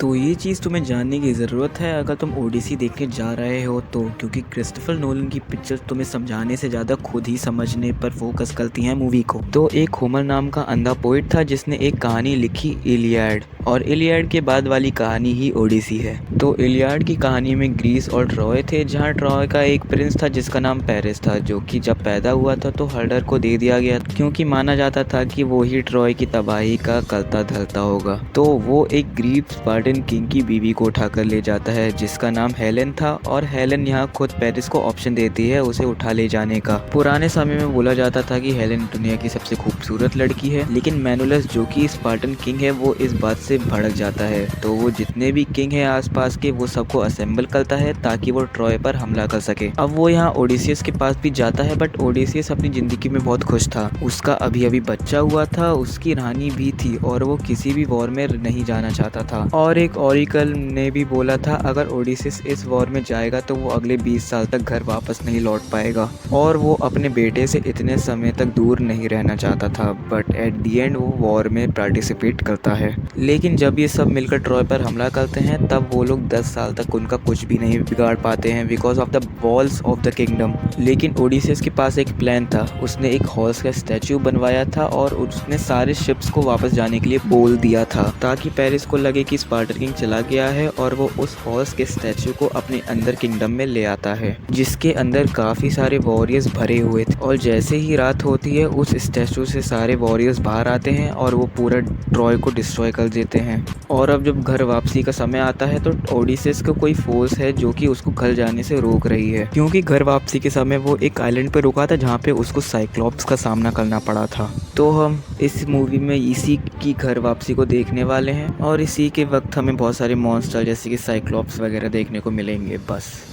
तो ये चीज़ तुम्हें जानने की ज़रूरत है अगर तुम ओडिसी देखने जा रहे हो तो, क्योंकि क्रिस्टोफर नोलन की पिक्चर्स तुम्हें समझाने से ज़्यादा खुद ही समझने पर फोकस करती हैं मूवी को। तो एक होमर नाम का अंधा पोइट था जिसने एक कहानी लिखी इलियाड, और इलियाड के बाद वाली कहानी ही ओडिसी है। तो इलियाड की कहानी में ग्रीस और ट्रॉय थे, जहाँ ट्रॉय का एक प्रिंस था जिसका नाम पेरिस था, जो कि जब पैदा हुआ था तो हर्डर को दे दिया गया क्योंकि माना जाता था कि वो ही ट्रॉय की तबाही का करता धरता होगा। तो वो एक ग्रीक स्पार्टन किंग की बीवी को उठाकर ले जाता है जिसका नाम हेलेन था, और हेलेन यहाँ खुद पेरिस को ऑप्शन देती है उसे उठा ले जाने का। पुराने समय में बोला जाता था कि हेलेन दुनिया की सबसे खूबसूरत लड़की है, लेकिन मैनुलस जो कि स्पार्टन किंग है वो इस बात से भड़क जाता है। तो वो जितने भी किंग है आसपास के वो सबको असेंबल करता है ताकि वो ट्रॉय पर हमला कर सके। अब वो यहाँ ओडिसियस के पास भी जाता है, बट ओडिसियस अपनी जिंदगी में बहुत खुश था। उसका अभी अभी बच्चा हुआ था, उसकी रानी भी थी और वो किसी भी वॉर में नहीं जाना चाहता था। और एक ओरिकल ने भी बोला था अगर ओडिसियस इस वॉर में जाएगा तो वो अगले 20 साल तक घर वापस नहीं लौट पाएगा, और वो अपने बेटे से इतने समय तक दूर नहीं रहना चाहता था। बट एट दी एंड वो वॉर में पार्टिसिपेट करता है। लेकिन जब ये सब मिलकर ट्रॉय पर हमला करते हैं तब वो लोग 10 साल तक उनका कुछ भी नहीं बिगाड़ पाते हैं because of the walls of the kingdom. लेकिन ओडिसियस के पास एक प्लान था। उसने एक हॉर्स का स्टैचू बनवाया था और उसने सारे शिप्स को वापस जाने के लिए बोल दिया था ताकि पेरिस को लगे कि स्पार्टन किंग चला गया है, और वो उस हॉर्स के स्टैचू को अपने अंदर किंगडम में ले आता है जिसके अंदर काफी सारे वॉरियर्स भरे हुए थे। और जैसे ही रात होती है उस स्टैचू से सारे वॉरियर्स बाहर आते हैं और वो पूरा ट्रॉय को डिस्ट्रॉय कर देते हैं। और अब जब घर वापसी का समय आता है तो ओडिसियस को कोई फोर्स है जो कि उसको घर जाने से रोक रही है, क्योंकि घर वापसी के समय वो एक आइलैंड पे रुका था जहाँ पे उसको साइक्लॉप्स का सामना करना पड़ा था। तो हम इस मूवी में इसी की घर वापसी को देखने वाले हैं, और इसी के वक्त हमें बहुत सारे मॉन्स्टर जैसे कि साइक्लॉप्स वगैरह देखने को मिलेंगे। बस।